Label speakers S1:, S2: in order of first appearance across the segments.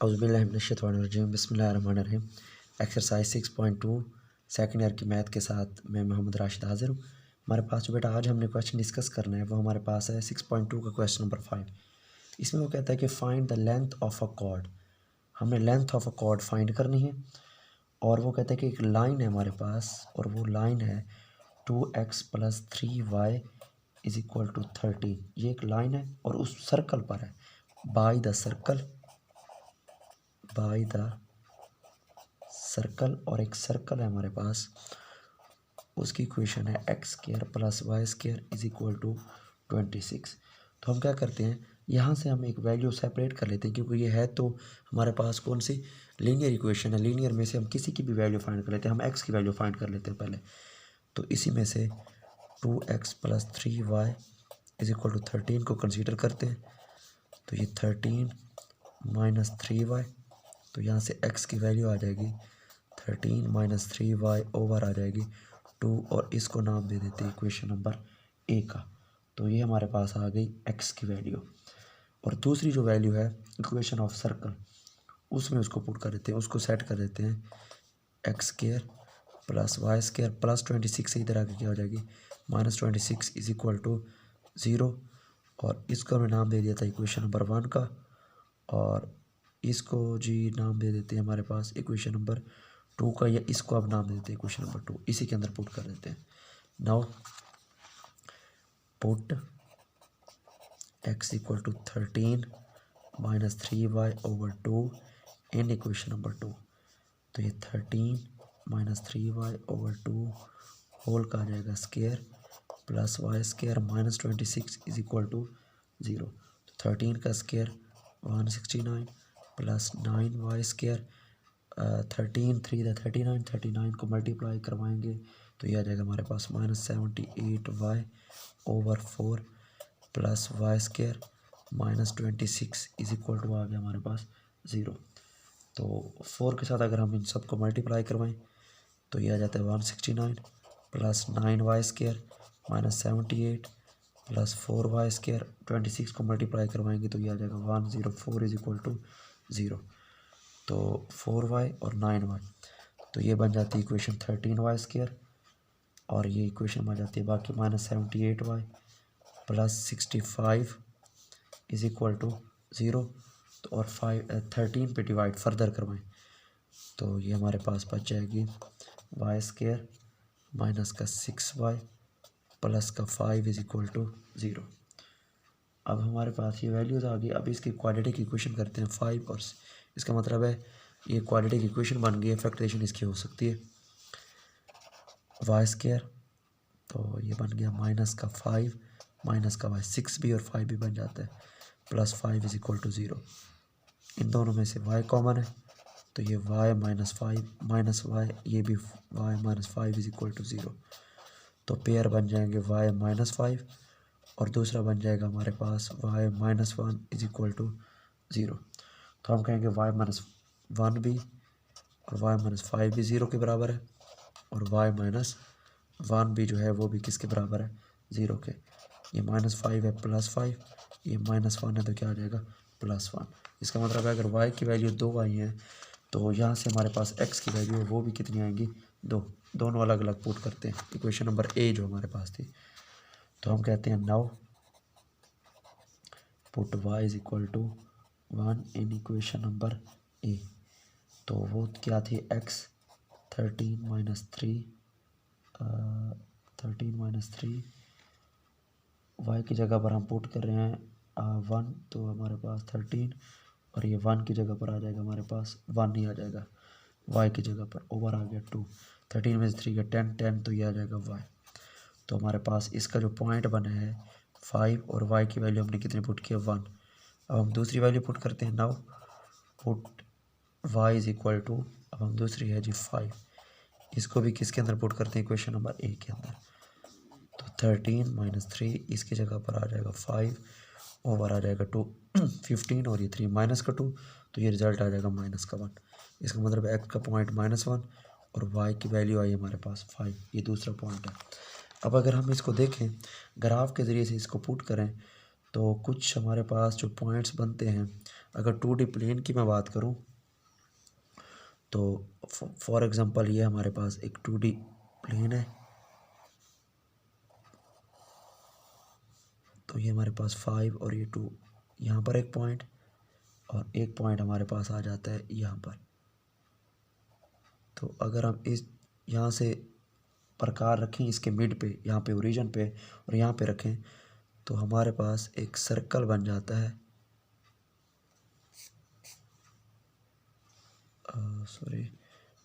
S1: औज़ुबिल्लाहिमिनश्शैतानिर्रजीम बिस्मिल्लाहिर्रहमानिर्रहीम। Exercise 6.2 second year की math के साथ मैं मोहम्मद राशिद हाज़िर हूँ। हमारे पास जो बेटा आज हमने क्वेश्चन डिस्कस करना है वो हमारे पास है 6.2 का क्वेश्चन नंबर 5। इसमें वो कहता है कि find the length of a chord. हमने length of a chord find करनी है और वो कहता है कि एक लाइन है हमारे पास और वो लाइन है 2x + 3y = 13। ये एक लाइन है और उस सर्कल पर है बाय द सर्कल और एक सर्कल है हमारे पास, उसकी इक्वेशन है x² + y² = 26। तो हम क्या करते हैं, यहाँ से हम एक वैल्यू सेपरेट कर लेते हैं क्योंकि ये है तो हमारे पास कौन सी लीनियर इक्वेशन है। लीनियर में से हम किसी की भी वैल्यू फाइंड कर लेते हैं। हम x की वैल्यू फाइंड कर लेते हैं पहले। तो इसी में से 2x + 3y = 13 को कंसीडर करते हैं। तो ये 13 - 3y, तो यहाँ से x की वैल्यू आ जाएगी 13 - 3y ओवर आ जाएगी 2 और इसको नाम दे देते हैं इक्वेशन नंबर ए का। तो ये हमारे पास आ गई x की वैल्यू। और दूसरी जो वैल्यू है इक्वेशन ऑफ सर्कल, उसमें उसको पुट कर देते हैं, उसको सेट कर देते हैं x² + y² + 26 इधर आके क्या हो जाएगी -26 = 0। और इसको हमें नाम दे दिया था इक्वेशन नंबर 1 का और इसको जी नाम दे देते हैं हमारे पास इक्वेशन नंबर 2 का, या इसको अब नाम दे देते हैं इक्वेशन नंबर 2। इसी के अंदर पुट कर देते हैं। नाउ पुट x = 13 - 3y / 2 इन इक्वेशन नंबर 2। तो ये 13 - 3y / 2 होल का आ जाएगा स्क्वायर + y² - 26 = 0। तो 13 का स्क्वायर 169 + 9y², 13 3 = 39, 39 को मल्टीप्लाई करवाएंगे तो ये आ जाएगा हमारे पास -78y / 4 + y² - 26 = आ गया हमारे पास 0। तो 4 के साथ अगर हम इन सबको मल्टीप्लाई करवाएं तो ये आ जाता है 169 + 9y² - 78 + 4y², 26 को मल्टीप्लाई करवाएंगे तो ये आ जाएगा 104 = 0। तो 4y और 9y, तो ये बन जाती है इक्वेशन 13y² और ये इक्वेशन बन जाती है बाकी -78y + 65 = 0। तो और 13 पे डिवाइड फर्दर करवाएं तो ये हमारे पास बच जाएगी y² माइनस का 6y प्लस का 5 = 0। अब हमारे पास ये वैल्यूज़ आ गई। अब इसकी क्वाड्रेटिक इक्वेशन करते हैं 5 और इसका मतलब है ये क्वाड्रेटिक इक्वेशन बन गई है। फैक्टराइजेशन इसकी हो सकती है y², तो ये बन गया माइनस का 5 माइनस का y, 6 भी और 5 भी बन जाता है, + 5 = 0। इन दोनों में से y कॉमन है तो ये y - 5 - y, ये भी y - 5 = 0। तो पेयर बन जाएंगे y - 5 और दूसरा बन जाएगा हमारे पास y - 1 = 0। तो हम कहेंगे y - 1 भी और y - 5 भी 0 के बराबर है और y - 1 भी जो है वो भी किसके बराबर है 0 के। ये -5 है +5, ये -1 है तो क्या आ जाएगा +1। इसका मतलब है अगर y की वैल्यू 2 आई है तो यहाँ से हमारे पास x की वैल्यू है वो भी कितनी आएंगी 2। दोनों अलग अलग पुट करते हैं इक्वेशन नंबर ए जो हमारे पास थी। तो हम कहते हैं नाउ पुट y = 1 इन इक्वेशन नंबर ए। तो वो क्या थी x 13 - 3 y की जगह पर हम पुट कर रहे हैं 1, तो हमारे पास 13 और ये 1 की जगह पर आ जाएगा हमारे पास 1 ही आ जाएगा y की जगह पर, ओवर आ गया 2। 13 में से 3 का 10 10 तो ये आ जाएगा y। तो हमारे पास इसका जो पॉइंट बना है 5 और y की वैल्यू हमने कितने पुट किया 1। अब हम दूसरी वैल्यू पुट करते हैं। नाउ पुट y = अब हम दूसरी है जी 5, इसको भी किसके अंदर पुट करते हैं इक्वेशन नंबर ए के अंदर। तो 13 - 3 इसकी जगह पर आ जाएगा 5 ओवर आ जाएगा 2 15 और ये 3 माइनस का 2 तो ये रिजल्ट आ जाएगा -1। इसका मतलब x का पॉइंट -1 और y की वैल्यू आई हमारे पास 5, ये दूसरा पॉइंट है। अब अगर हम इसको देखें ग्राफ के ज़रिए से इसको पुट करें तो कुछ हमारे पास जो पॉइंट्स बनते हैं अगर 2D प्लेन की मैं बात करूं तो फॉर एग्जांपल ये हमारे पास एक 2D प्लेन है, तो ये हमारे पास 5 और ये 2, यहाँ पर एक पॉइंट और एक पॉइंट हमारे पास आ जाता है यहाँ पर। तो अगर हम इस यहाँ से प्रकार रखें इसके मिड पे, यहाँ पे ओरिजिन पे और यहाँ पे रखें, तो हमारे पास एक सर्कल बन जाता है। सॉरी,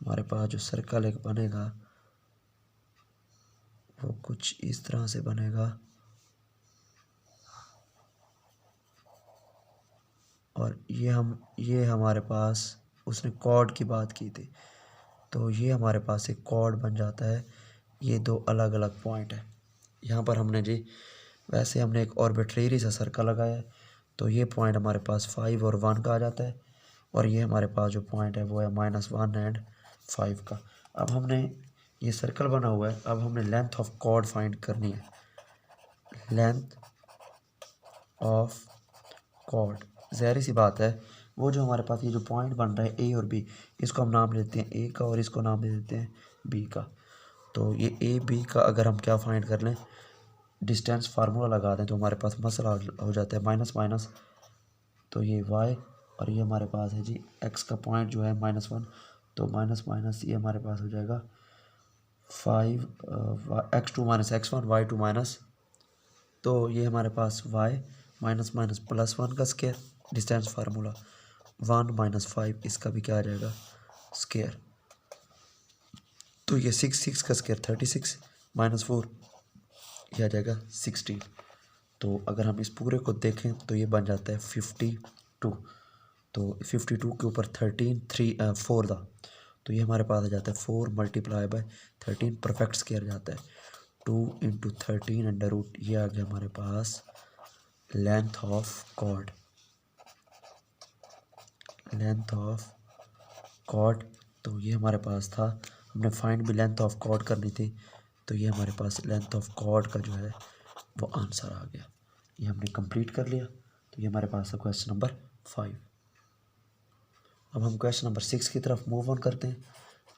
S1: हमारे पास जो सर्कल एक बनेगा वो कुछ इस तरह से बनेगा, और ये हमारे पास उसने कॉर्ड की बात की थी, तो ये हमारे पास एक कॉर्ड बन जाता है। ये दो अलग अलग पॉइंट है। यहाँ पर हमने जी वैसे हमने एक ऑर्बिट्रेरी सा सर्कल लगाया है, तो ये पॉइंट हमारे पास 5 और 1 का आ जाता है, और ये हमारे पास जो पॉइंट है वो है -1 एंड 5 का। अब हमने ये सर्कल बना हुआ है, अब हमने लेंथ ऑफ कॉर्ड फाइंड करनी है। लेंथ ऑफ कॉर्ड, ज़ाहिर सी बात है वो जो हमारे पास ये जो पॉइंट बन रहा है ए और बी, इसको हम नाम देते हैं ए का और इसको नाम दे देते हैं बी का। तो ये ए बी का अगर हम क्या फाइंड कर लें, डिस्टेंस फार्मूला लगा दें, तो हमारे पास मसला हो जाता है माइनस माइनस, तो ये वाई और ये हमारे पास है जी एक्स का पॉइंट जो है -1, तो माइनस माइनस ये हमारे पास हो जाएगा 5 x2 - x1 y2 माइनस, तो ये हमारे पास y माइनस माइनस +1 का स्केयर, डिस्टेंस फार्मूला 1 - 5, इसका भी क्या आ जाएगा स्केयर, तो ये 6 का स्केयर 36 -4 ये आ जाएगा 16। तो अगर हम इस पूरे को देखें तो ये बन जाता है 52, तो 52 के ऊपर 4 था, तो ये हमारे पास आ जाता है 4 × 13 परफेक्ट स्केयर जाता है 2 × 13 अंडर रूट, ये आ गया हमारे पास length of chord. Length of chord, तो ये हमारे पास था, हमने फाइंड भी लेंथ ऑफ कॉर्ड करनी थी, तो ये हमारे पास लेंथ ऑफ कॉर्ड का जो है वो आंसर आ गया। ये हमने कंप्लीट कर लिया, तो ये हमारे पास है क्वेश्चन नंबर 5। अब हम क्वेश्चन नंबर 6 की तरफ मूव ऑन करते हैं।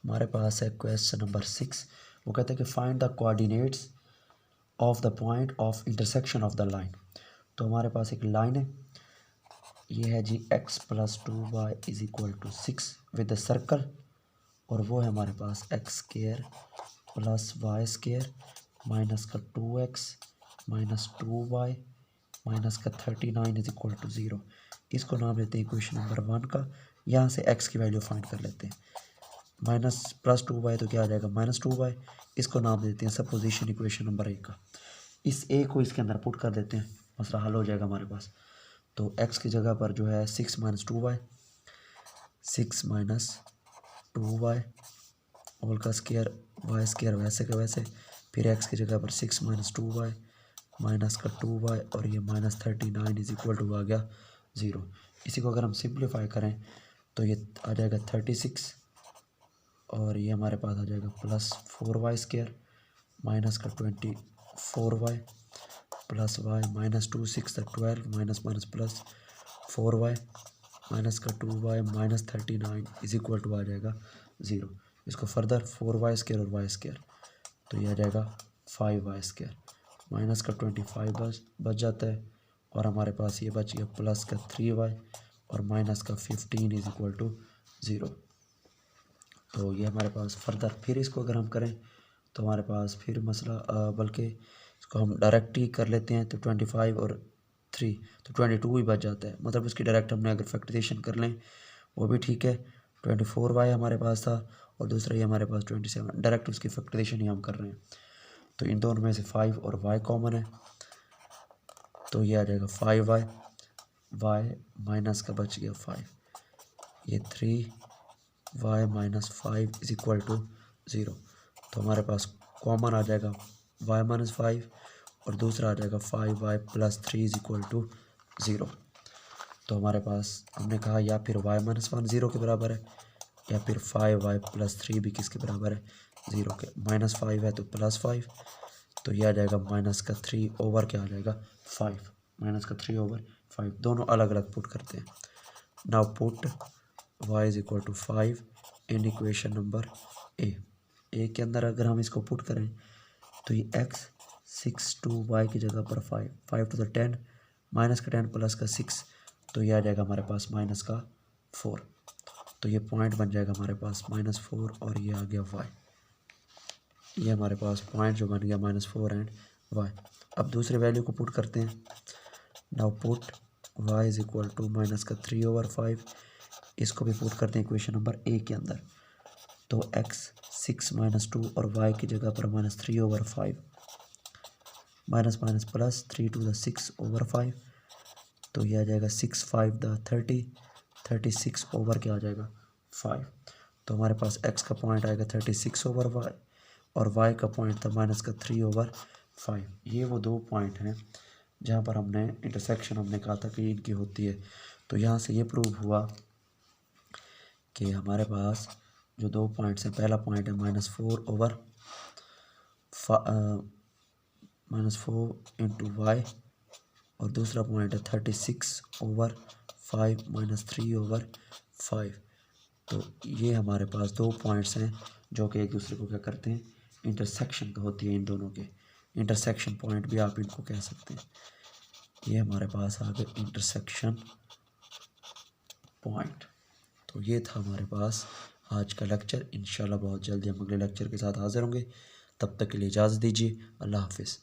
S1: हमारे पास है क्वेश्चन नंबर 6, वो कहते हैं कि find the coordinates of the point of intersection of the line. तो हमारे पास एक लाइन है, ये है जी x + 2y = 6 with the circle, और वो है हमारे पास x² + y² - 2x - 2y - 39 = 0। इसको नाम देते हैं इक्वेशन नंबर 1 का। यहाँ से x की वैल्यू फाइंड कर लेते हैं। -+2y तो क्या आ जाएगा -2y, इसको नाम देते हैं सपोजिशन इक्वेशन नंबर 1 का। इस a को इसके अंदर पुट कर देते हैं, मसला हल हो जाएगा हमारे पास। तो x की जगह पर जो है 6 - 2y, 6 - 2y होल का स्केयर, y² वैसे का वैसे, फिर x की जगह पर 6 - 2y -2y और ये -39 = आ गया 0। इसी को अगर हम सिंप्लीफाई करें तो ये आ जाएगा 36, और ये हमारे पास आ जाएगा +4y² -24y +y -26 12 -4y -2y -39 आ जाएगा 0। इसको फर्दर 4y² और y², तो ये आ जाएगा 5y² -25 बच जाता है, और हमारे पास ये बच गया +3y और -15 = 0। तो ये हमारे पास फर्दर फिर इसको अगर हम करें तो हमारे पास फिर मसला बल्कि इसको हम डायरेक्ट ही कर लेते हैं, तो 25 और 3 तो 22 ही बच जाता है, मतलब उसकी डायरेक्ट हमने अगर फैक्टराइजेशन कर लें वो भी ठीक है। 24y हमारे पास था और दूसरा ये हमारे पास 27, डायरेक्ट उसकी फैक्टराइजेशन ही हम कर रहे हैं। तो इन दोनों में से 5 और y कॉमन है, तो ये आ जाएगा 5y, y माइनस का बच गया 5, ये 3y - 5 = 0। तो हमारे पास कॉमन आ जाएगा y - 5 और दूसरा आ जाएगा 5y + 3 = 0। तो हमारे पास हमने कहा या फिर y - 1 0 के बराबर है, या फिर 5y + 3 भी किसके बराबर है 0 के। -5 है तो +5, तो यह आ जाएगा -3 ओवर क्या आ जाएगा 5, -3 ओवर 5, दोनों अलग अलग पुट करते हैं। Now put y is equal to 5 in equation number A के अंदर अगर हम इसको पुट करें तो ये x 6 टू y की जगह पर 5 टू द 10 माइनस का 10 प्लस का 6, तो ये आ जाएगा हमारे पास माइनस का 4। तो ये पॉइंट बन जाएगा हमारे पास -4 और ये आ गया y। ये हमारे पास पॉइंट जो बन गया -4 एंड y। अब दूसरे वैल्यू को पुट करते हैं। Now put y is equal to -3/5, इसको भी पुट करते हैं इक्वेशन नंबर ए के अंदर। तो x 6 - 2 और y की जगह पर -3/5, minus minus plus 3 to the 6/5, तो ये आ जाएगा 6 5 द 30, 36 ओवर क्या आ जाएगा 5। तो हमारे पास x का पॉइंट आएगा 36/y और y का पॉइंट था -3/5। ये वो दो पॉइंट हैं जहाँ पर हमने इंटरसेक्शन हमने कहा था कि इनकी होती है। तो यहाँ से ये प्रूव हुआ कि हमारे पास जो दो पॉइंट्स हैं, पहला पॉइंट है -4 इंटू वाई और दूसरा पॉइंट है 36/5 -3/5। तो ये हमारे पास दो पॉइंट्स हैं जो कि एक दूसरे को क्या करते हैं, इंटरसेक्शन होती है इन दोनों के। इंटरसेक्शन पॉइंट भी आप इनको कह सकते हैं। ये हमारे पास आ गए इंटरसेक्शन पॉइंट। तो ये था हमारे पास आज का लेक्चर। इंशाल्लाह बहुत जल्दी हम अगले लेक्चर के साथ हाजिर होंगे। तब तक के लिए इजाज़त दीजिए। अल्लाह हाफिज़।